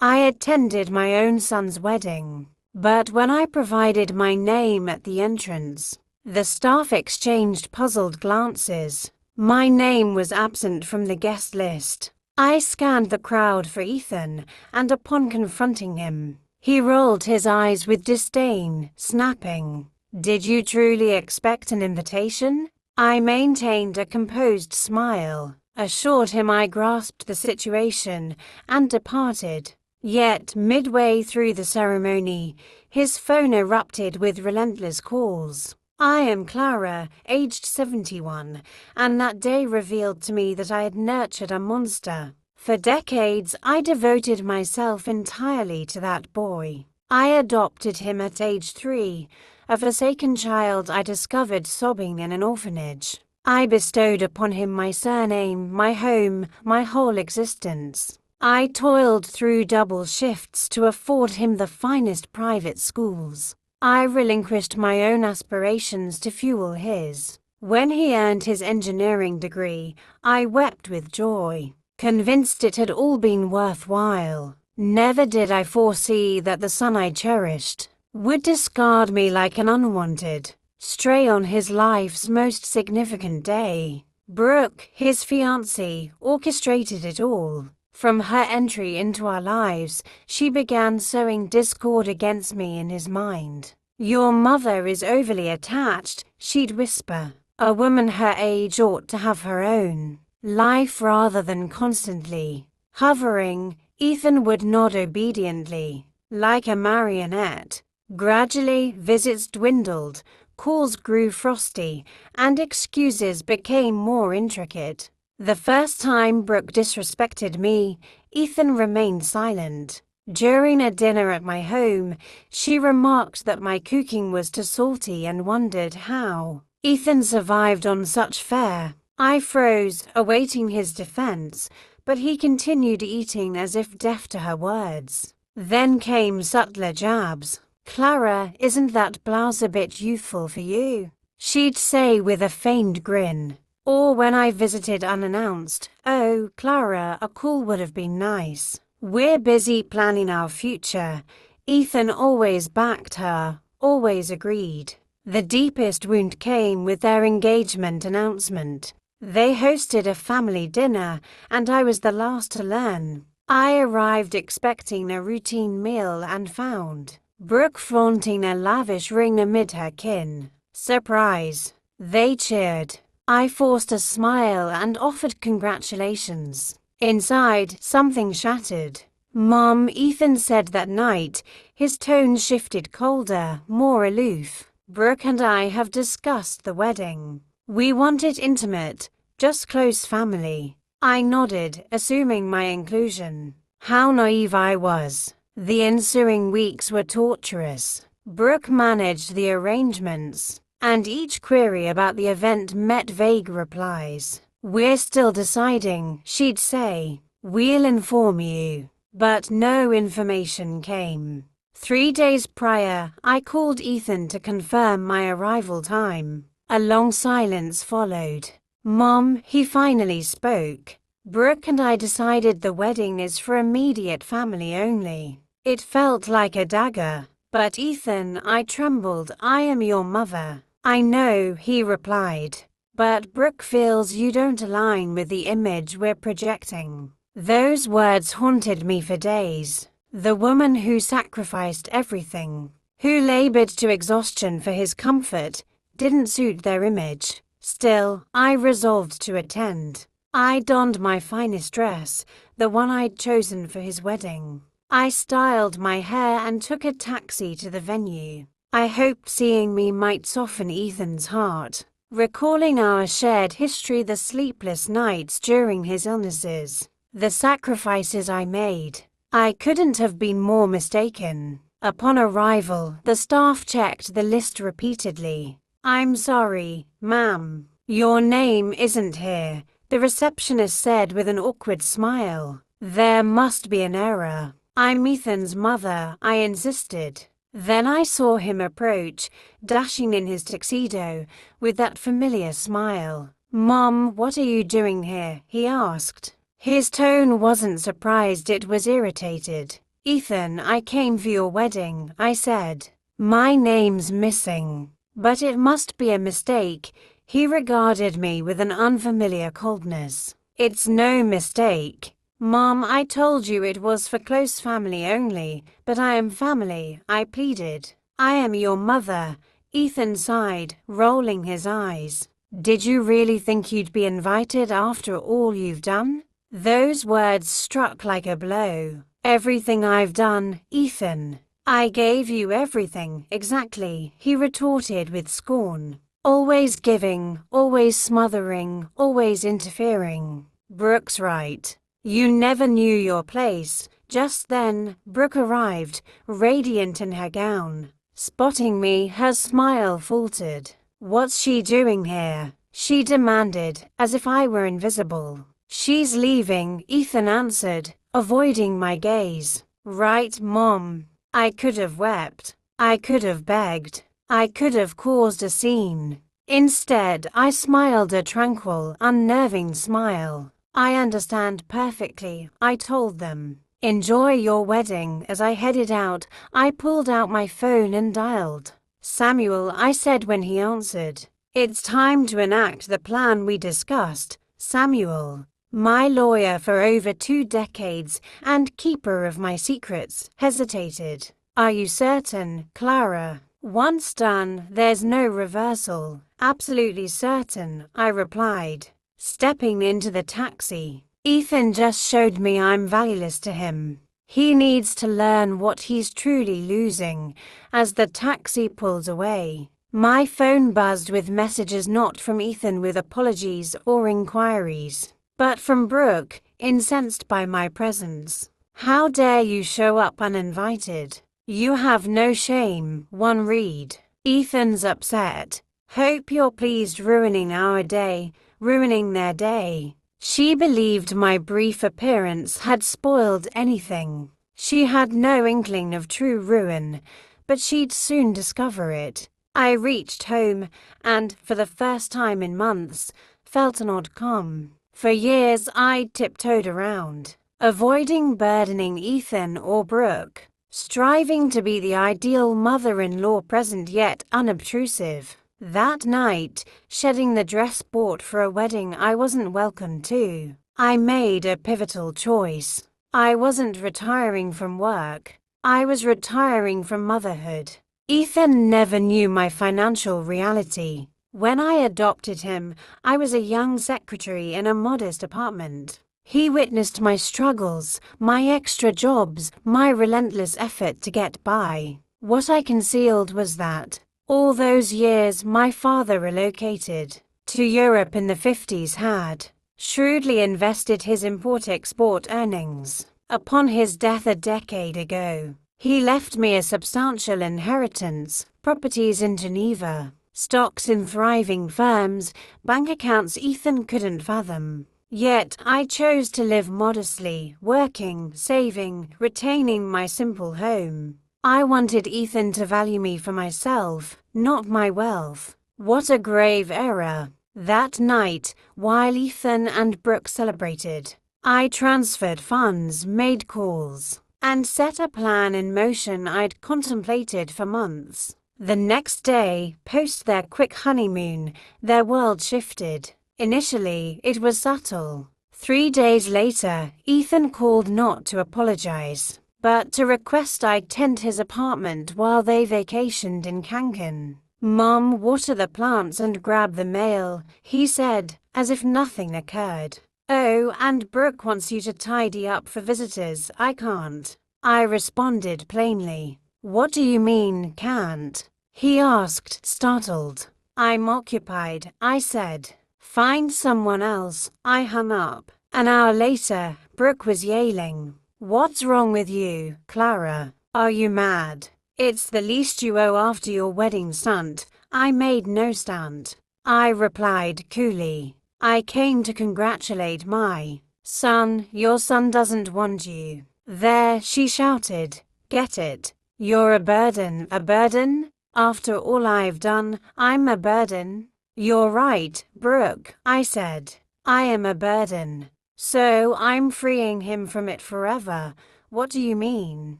I attended my own son's wedding, but when I provided my name at the entrance, the staff exchanged puzzled glances. My name was absent from the guest list. I scanned the crowd for Ethan, and upon confronting him, he rolled his eyes with disdain, snapping, "Did you truly expect an invitation?" I maintained a composed smile, assured him I grasped the situation, and departed. Yet, midway through the ceremony, his phone erupted with relentless calls. I am Clara, aged 71, and that day revealed to me that I had nurtured a monster. For decades, I devoted myself entirely to that boy. I adopted him at age 3, a forsaken child I discovered sobbing in an orphanage. I bestowed upon him my surname, my home, my whole existence. I toiled through double shifts to afford him the finest private schools. I relinquished my own aspirations to fuel his. When he earned his engineering degree, I wept with joy, convinced it had all been worthwhile. Never did I foresee that the son I cherished would discard me like an unwanted stray on his life's most significant day. Brooke, his fiancée, orchestrated it all. From her entry into our lives, she began sowing discord against me in his mind. "Your mother is overly attached," she'd whisper. "A woman her age ought to have her own life rather than constantly hovering." Ethan would nod obediently, like a marionette. Gradually, visits dwindled, calls grew frosty, and excuses became more intricate. The first time Brooke disrespected me, Ethan remained silent. During a dinner at my home, she remarked that my cooking was too salty and wondered how Ethan survived on such fare. I froze, awaiting his defense, but he continued eating as if deaf to her words. Then came subtler jabs. "Clara, isn't that blouse a bit youthful for you?" she'd say with a feigned grin. Or when I visited unannounced, "Oh, Clara, a call would have been nice. We're busy planning our future." Ethan always backed her, always agreed. The deepest wound came with their engagement announcement. They hosted a family dinner, and I was the last to learn. I arrived expecting a routine meal and found Brooke flaunting a lavish ring amid her kin. Surprise! They cheered. I forced a smile and offered congratulations. Inside, something shattered. "Mom," Ethan said that night, his tone shifted colder, more aloof. "Brooke and I have discussed the wedding. We want it intimate, just close family." I nodded, assuming my inclusion. How naive I was. The ensuing weeks were torturous. Brooke managed the arrangements, and each query about the event met vague replies. "We're still deciding," she'd say. "We'll inform you." But no information came. 3 days prior, I called Ethan to confirm my arrival time. A long silence followed. "Mom," he finally spoke. "Brooke and I decided the wedding is for immediate family only." It felt like a dagger. "But Ethan," I trembled, "I am your mother." "I know," he replied. "But Brooke feels you don't align with the image we're projecting." Those words haunted me for days. The woman who sacrificed everything, who labored to exhaustion for his comfort, didn't suit their image. Still, I resolved to attend. I donned my finest dress, the one I'd chosen for his wedding. I styled my hair and took a taxi to the venue. I hoped seeing me might soften Ethan's heart. Recalling our shared history, the sleepless nights during his illnesses, the sacrifices I made, I couldn't have been more mistaken. Upon arrival, the staff checked the list repeatedly. "I'm sorry, ma'am. Your name isn't here," the receptionist said with an awkward smile. "There must be an error." "I'm Ethan's mother," I insisted. Then I saw him approach, dashing in his tuxedo, with that familiar smile. "Mom, what are you doing here?" he asked. His tone wasn't surprised, it was irritated. "Ethan, I came for your wedding," I said. "My name's missing." But it must be a mistake. He regarded me with an unfamiliar coldness. "It's no mistake. Mom, I told you it was for close family only, but I am family," I pleaded. "I am your mother." Ethan sighed, rolling his eyes. "Did you really think you'd be invited after all you've done?" Those words struck like a blow. "Everything I've done, Ethan." "I gave you everything, exactly," he retorted with scorn. "Always giving, always smothering, always interfering." "Brooke's right. You never knew your place." Just then, Brooke arrived, radiant in her gown. Spotting me, her smile faltered. "What's she doing here?" she demanded, as if I were invisible. "She's leaving," Ethan answered, avoiding my gaze. "Right, Mom." I could have wept. I could have begged. I could have caused a scene. Instead, I smiled a tranquil, unnerving smile. "I understand perfectly," I told them. "Enjoy your wedding." As I headed out, I pulled out my phone and dialed. "Samuel," I said when he answered. "It's time to enact the plan we discussed." Samuel, my lawyer for over 2 decades and keeper of my secrets, hesitated. "Are you certain, Clara?" "Once done, there's no reversal." "Absolutely certain," I replied. Stepping into the taxi, "Ethan just showed me I'm valueless to him. He needs to learn what he's truly losing." As the taxi pulled away, my phone buzzed with messages not from Ethan with apologies or inquiries, but from Brooke, incensed by my presence. "How dare you show up uninvited? You have no shame." One read. "Ethan's upset. Hope you're pleased ruining our day." Ruining their day. She believed my brief appearance had spoiled anything. She had no inkling of true ruin, but she'd soon discover it. I reached home and, for the first time in months, felt an odd calm. For years I'd tiptoed around, avoiding burdening Ethan or Brooke, striving to be the ideal mother-in-law, present yet unobtrusive. That night, shedding the dress bought for a wedding I wasn't welcome to, I made a pivotal choice. I wasn't retiring from work. I was retiring from motherhood. Ethan never knew my financial reality. When I adopted him, I was a young secretary in a modest apartment. He witnessed my struggles, my extra jobs, my relentless effort to get by. What I concealed was that all those years my father relocated to Europe in the 50s had shrewdly invested his import-export earnings. Upon his death a decade ago, he left me a substantial inheritance, properties in Geneva, stocks in thriving firms, bank accounts Ethan couldn't fathom. Yet I chose to live modestly, working, saving, retaining my simple home. I wanted Ethan to value me for myself, not my wealth. What a grave error. That night, while Ethan and Brooke celebrated, I transferred funds, made calls, and set a plan in motion I'd contemplated for months. The next day, post their quick honeymoon, their world shifted. Initially, it was subtle. 3 days later, Ethan called not to apologize, but to request I tend his apartment while they vacationed in Cancun. "Mom, water the plants and grab the mail," he said, as if nothing occurred. "Oh, and Brooke wants you to tidy up for visitors." "I can't," I responded plainly. "What do you mean, can't?" he asked, startled. "I'm occupied," I said. "Find someone else." I hung up. An hour later, Brooke was yelling. "What's wrong with you, Clara? Are you mad? It's the least you owe after your wedding stunt." I made no stunt. I replied coolly. "I came to congratulate my son. Your son doesn't want you." "There," she shouted. "Get it? You're a burden." "A burden? After all I've done, I'm a burden?" "You're right, Brooke," I said. "I am a burden. So I'm freeing him from it forever. What do you mean?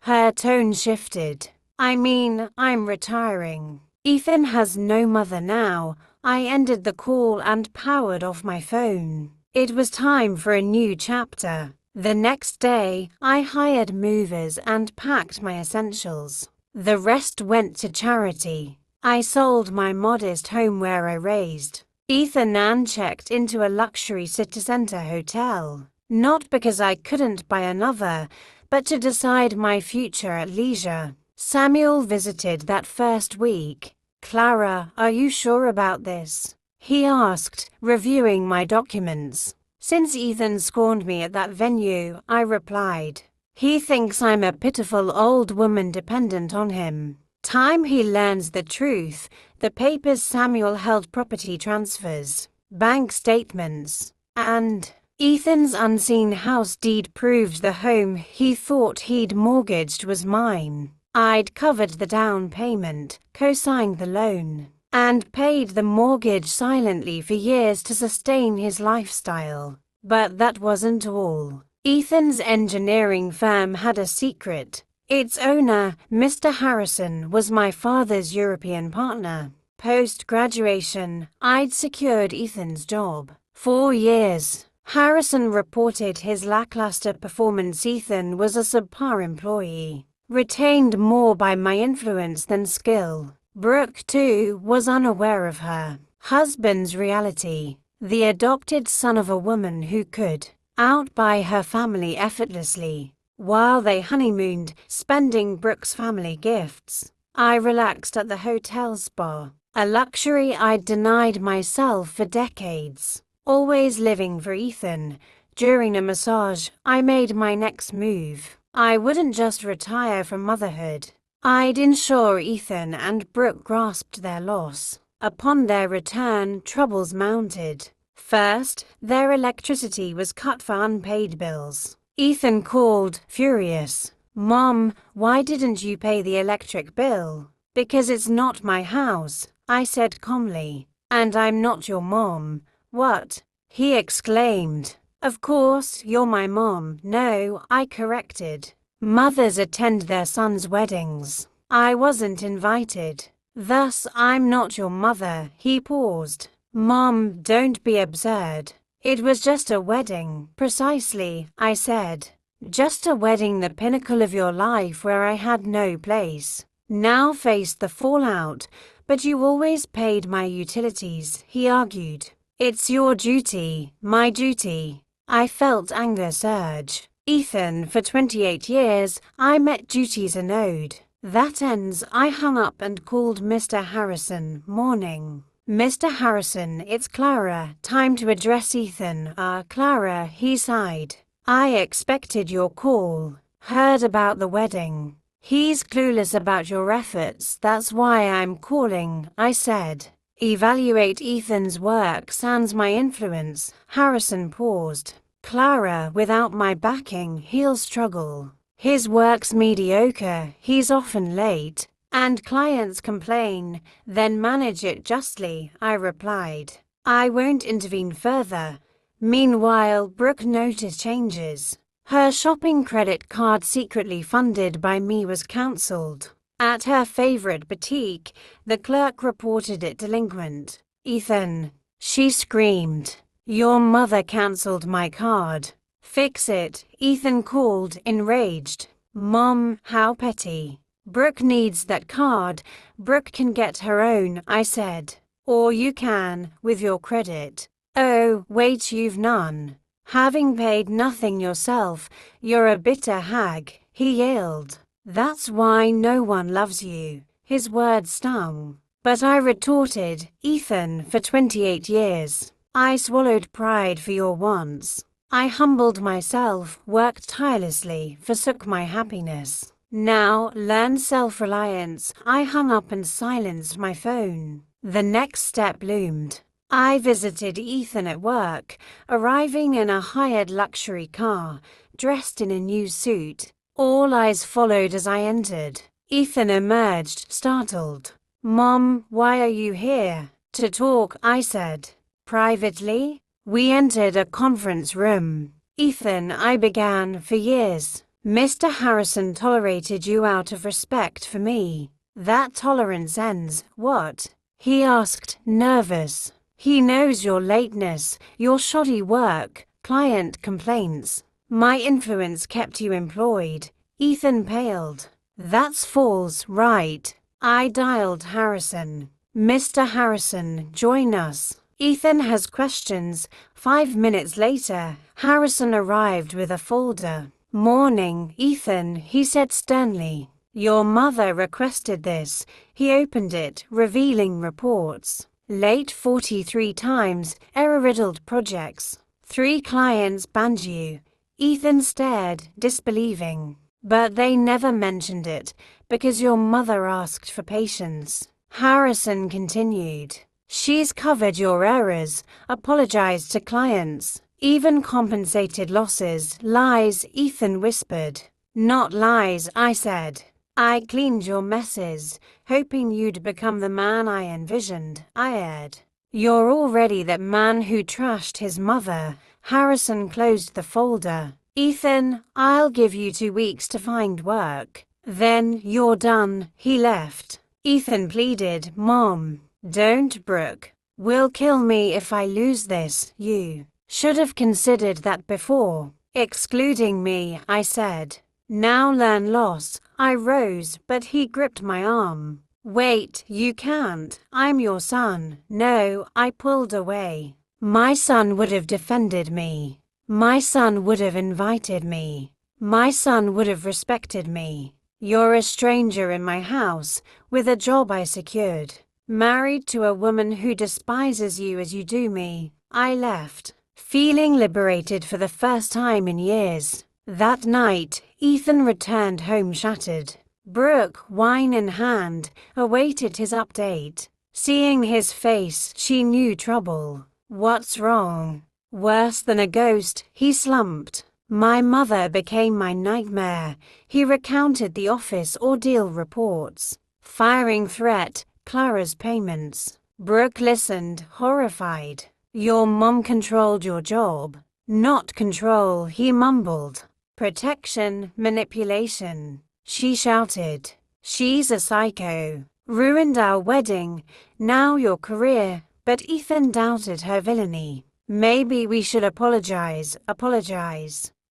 Her tone shifted. I mean, I'm retiring. Ethan has no mother now. I ended the call and powered off my phone. It was time for a new chapter. The next day, I hired movers and packed my essentials. The rest went to charity. I sold my modest home where I raised Ethan and checked into a luxury city center hotel. Not because I couldn't buy another, but to decide my future at leisure. Samuel visited that first week. Clara, are you sure about this? He asked, reviewing my documents. Since Ethan scorned me at that venue, I replied. He thinks I'm a pitiful old woman dependent on him. Time he learns the truth. The papers Samuel held property transfers, bank statements, and Ethan's unseen house deed proved the home he thought he'd mortgaged was mine. I'd covered the down payment, co-signed the loan, and paid the mortgage silently for years to sustain his lifestyle. But that wasn't all. Ethan's engineering firm had a secret. Its owner, Mr. Harrison, was my father's European partner. Post-graduation, I'd secured Ethan's job. 4 years. Harrison reported his lackluster performance. Ethan was a subpar employee, retained more by my influence than skill. Brooke, too, was unaware of her husband's reality, the adopted son of a woman who could outbuy her family effortlessly. While they honeymooned, spending Brooke's family gifts, I relaxed at the hotel spa, a luxury I'd denied myself for decades. Always living for Ethan. During a massage, I made my next move. I wouldn't just retire from motherhood. I'd ensure Ethan and Brooke grasped their loss. Upon their return, troubles mounted. First, their electricity was cut for unpaid bills. Ethan called, furious. Mom, why didn't you pay the electric bill? Because it's not my house, I said calmly. And I'm not your mom. What? He exclaimed. Of course, you're my mom. No, I corrected. Mothers attend their sons' weddings. I wasn't invited. Thus, I'm not your mother. He paused. Mom, don't be absurd. It was just a wedding. Precisely, I said. Just a wedding, the pinnacle of your life where I had no place. Now faced the fallout. But you always paid my utilities, he argued. It's your duty, my duty. I felt anger surge. Ethan, for 28 years, I met duties an ode. That ends, I hung up and called Mr. Harrison. Morning. Mr. Harrison, it's Clara. Time to address Ethan. Clara, he sighed. I expected your call. Heard about the wedding. He's clueless about your efforts. That's why I'm calling, I said. Evaluate Ethan's work sans my influence. Harrison paused. Clara, without my backing, he'll struggle. His work's mediocre, he's often late, and clients complain. Then manage it justly, I replied. I won't intervene further. Meanwhile, Brooke noticed changes. Her shopping credit card secretly funded by me was cancelled. At her favorite boutique, the clerk reported it delinquent. Ethan, she screamed. Your mother cancelled my card. Fix it, Ethan called, enraged. Mom, how petty. Brooke needs that card. Brooke can get her own, I said. Or you can, with your credit. Oh, wait, you've none. Having paid nothing yourself, you're a bitter hag, he yelled. That's why no one loves you. His words stung. But I retorted, Ethan, for 28 years. I swallowed pride for your wants. I humbled myself, worked tirelessly, forsook my happiness. Now, learn self-reliance. I hung up and silenced my phone. The next step loomed. I visited Ethan at work, arriving in a hired luxury car, dressed in a new suit. All eyes followed as I entered. Ethan emerged, startled. Mom, why are you here? To talk, I said. Privately? We entered a conference room. Ethan, I began, for years. Mr. Harrison tolerated you out of respect for me. That tolerance ends, what? He asked, nervous. He knows your lateness, your shoddy work, client complaints. My influence kept you employed. Ethan paled. That's false, right? I dialed Harrison. Mr. Harrison, join us. Ethan has questions. 5 minutes later, Harrison arrived with a folder. Morning, Ethan, he said sternly. Your mother requested this. He opened it, revealing reports. Late 43 times, error-riddled projects. 3 clients banned you. Ethan stared, disbelieving. But they never mentioned it, because your mother asked for patience. Harrison continued. She's covered your errors, apologized to clients, even compensated losses. Lies, Ethan whispered. Not lies, I said. I cleaned your messes, hoping you'd become the man I envisioned, I aired. You're already that man who trashed his mother. Harrison closed the folder. Ethan, I'll give you 2 weeks to find work. Then you're done. He left. Ethan pleaded, Mom, don't, Brooke. Will kill me if I lose this. You should have considered that before. Excluding me, I said. Now learn loss. I rose, but he gripped my arm. Wait, you can't. I'm your son. No, I pulled away. My son would have defended me. My son would have invited me. My son would have respected me. You're a stranger in my house, with a job I secured. Married to a woman who despises you as you do me. I left, feeling liberated for the first time in years. That night, Ethan returned home shattered. Brooke, wine in hand, awaited his update. Seeing his face, she knew trouble. What's wrong? Worse than a ghost, he slumped. My mother became my nightmare. He recounted the office ordeal reports. Firing threat, Clara's payments. Brooke listened, horrified. Your mom controlled your job. Not control, he mumbled. Protection, manipulation. She shouted. She's a psycho. Ruined our wedding, now your career. But Ethan doubted her villainy. Maybe we should apologize.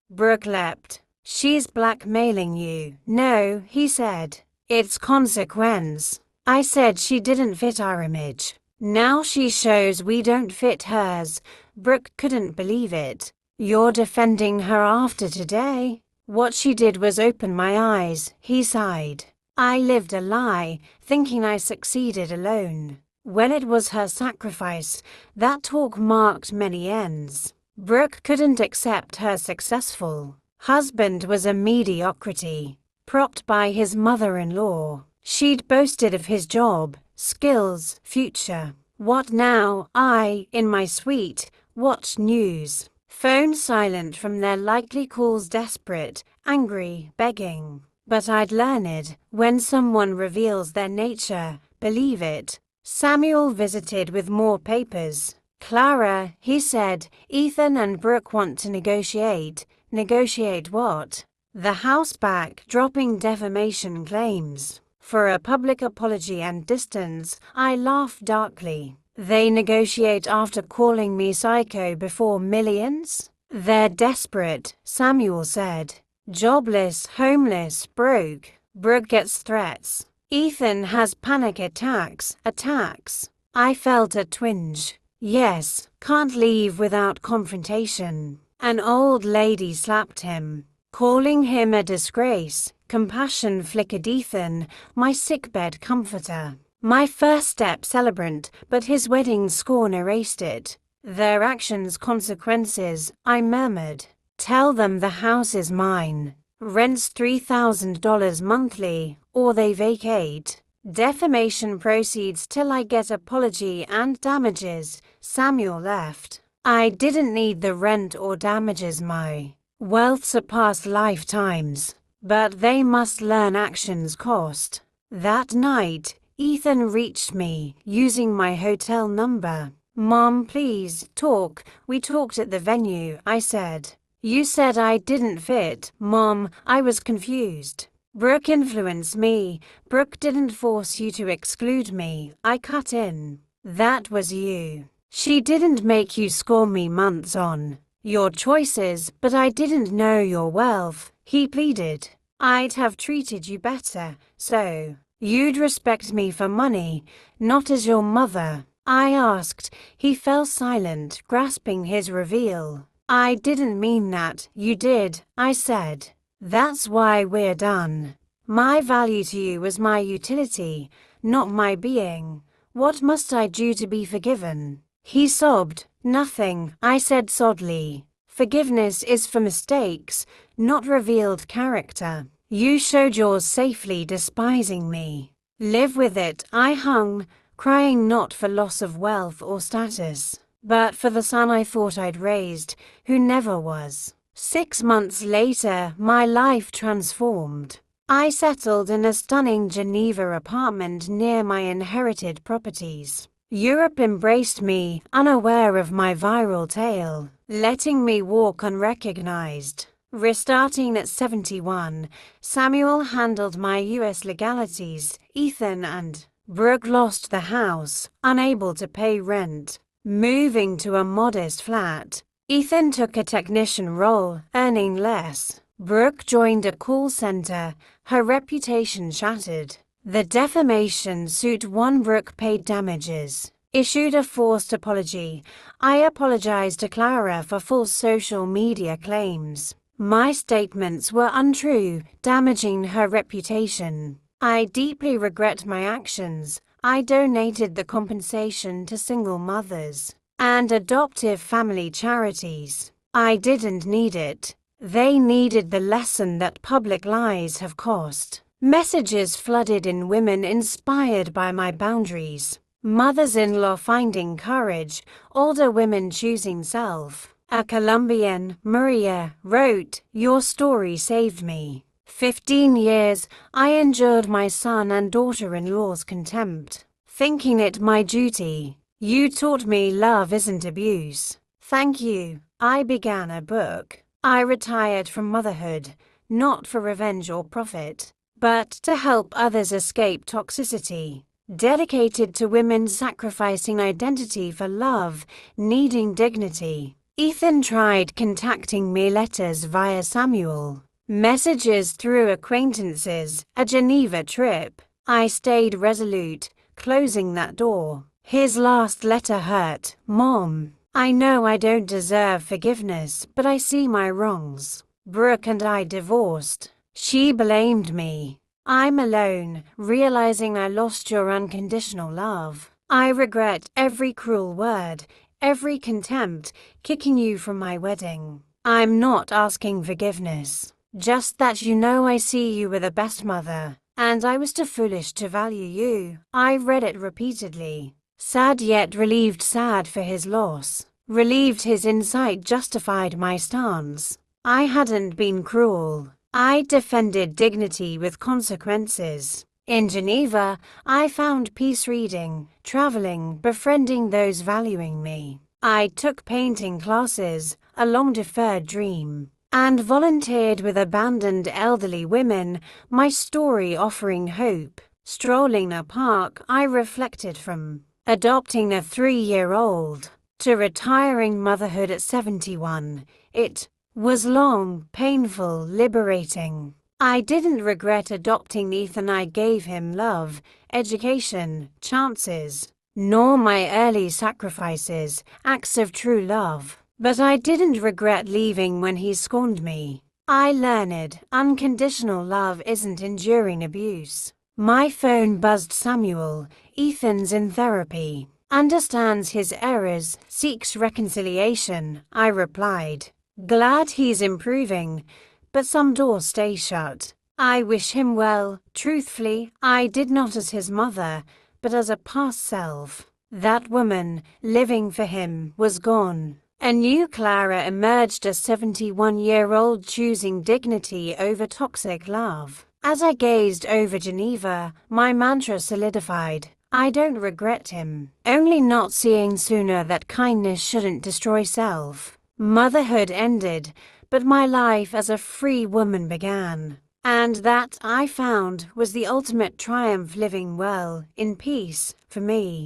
Brooke leapt. She's blackmailing you. No, he said. It's consequence. I said she didn't fit our image. Now she shows we don't fit hers. Brooke couldn't believe it. You're defending her after today? What she did was open my eyes, he sighed. I lived a lie, thinking I succeeded alone. When it was her sacrifice, that talk marked many ends. Brooke couldn't accept her successful husband was a mediocrity, propped by his mother-in-law. She'd boasted of his job, skills, future. What now? I, in my suite, watched news. Phone silent from their likely calls, desperate, angry, begging. But I'd learned, when someone reveals their nature, believe it. Samuel visited with more papers. Clara, he said, Ethan and Brooke want to negotiate. Negotiate what? The house back, dropping defamation claims. For a public apology and distance, I laughed darkly. They negotiate after calling me psycho before millions? They're desperate, Samuel said. Jobless, homeless, broke. Brooke gets threats. Ethan has panic attacks. I felt a twinge. Yes, can't leave without confrontation. An old lady slapped him, calling him a disgrace. Compassion flickered Ethan, my sickbed comforter. My first step celebrant, but his wedding scorn erased it. Their actions consequences, I murmured. Tell them the house is mine. Rent's $3,000 monthly, or they vacate. Defamation proceeds till I get apology and damages. Samuel left. I didn't need the rent or damages. My wealth surpassed lifetimes. But they must learn actions cost. That night, Ethan reached me, using my hotel number. Mom, please, talk. We talked at the venue, I said. You said I didn't fit, Mom. I was confused. Brooke influenced me. Brooke didn't force you to exclude me. I cut in. That was you. She didn't make you score me months on your choices, but I didn't know your wealth, he pleaded. I'd have treated you better, so you'd respect me for money, not as your mother. I asked. He fell silent, grasping his reveal. I didn't mean that. You did, I said. That's why we're done. My value to you was my utility, not my being. What must I do to be forgiven? He sobbed. Nothing, I said sadly. Forgiveness is for mistakes, not revealed character. You showed yours safely despising me. Live with it, I hung, crying not for loss of wealth or status, but for the son I thought I'd raised, who never was. 6 months later, my life transformed. I settled in a stunning Geneva apartment near my inherited properties. Europe embraced me, unaware of my viral tale, letting me walk unrecognized. Restarting at 71, Samuel handled my US legalities. Ethan and Brooke lost the house, unable to pay rent, moving to a modest flat. Ethan took a technician role, earning less. Brooke joined a call center, her reputation shattered. The defamation suit won. Brooke paid damages, issued a forced apology. I apologized to Clara for false social media claims. My statements were untrue, damaging her reputation. I deeply regret my actions. I donated the compensation to single mothers and adoptive family charities. I didn't need it. They needed the lesson that public lies have cost. Messages flooded in, women inspired by my boundaries. Mothers-in-law finding courage, older women choosing self. A Colombian, Maria, wrote, "Your story saved me. 15 years, I endured my son and daughter-in-law's contempt, thinking it my duty. You taught me love isn't abuse. Thank you." I began a book. I retired from motherhood, not for revenge or profit, but to help others escape toxicity. Dedicated to women sacrificing identity for love, needing dignity. Ethan tried contacting me, letters via Samuel, messages through acquaintances, a Geneva trip. I stayed resolute, closing that door. His last letter hurt. Mom, I know I don't deserve forgiveness, but I see my wrongs. Brooke and I divorced. She blamed me. I'm alone, realizing I lost your unconditional love. I regret every cruel word, every contempt, kicking you from my wedding. I'm not asking forgiveness, just that you know I see you were the best mother, and I was too foolish to value you. I read it repeatedly. Sad yet relieved, sad for his loss. Relieved his insight justified my stance. I hadn't been cruel. I defended dignity with consequences. In Geneva, I found peace reading, traveling, befriending those valuing me. I took painting classes, a long-deferred dream, and volunteered with abandoned elderly women, my story offering hope. Strolling a park, I reflected, from adopting a 3-year-old to retiring motherhood at 71. It was long, painful, liberating. I didn't regret adopting Ethan. I gave him love, education, chances, nor my early sacrifices, acts of true love. But I didn't regret leaving when he scorned me. I learned unconditional love isn't enduring abuse. My phone buzzed. Samuel, Ethan's in therapy, understands his errors, seeks reconciliation. I replied, glad he's improving, but some doors stay shut. I wish him well. Truthfully, I did, not as his mother, but as a past self. That woman, living for him, was gone. A new Clara emerged, a 71-year-old choosing dignity over toxic love. As I gazed over Geneva, my mantra solidified. I don't regret him, only not seeing sooner that kindness shouldn't destroy self. Motherhood ended, but my life as a free woman began. And that, I found, was the ultimate triumph, living well, in peace, for me.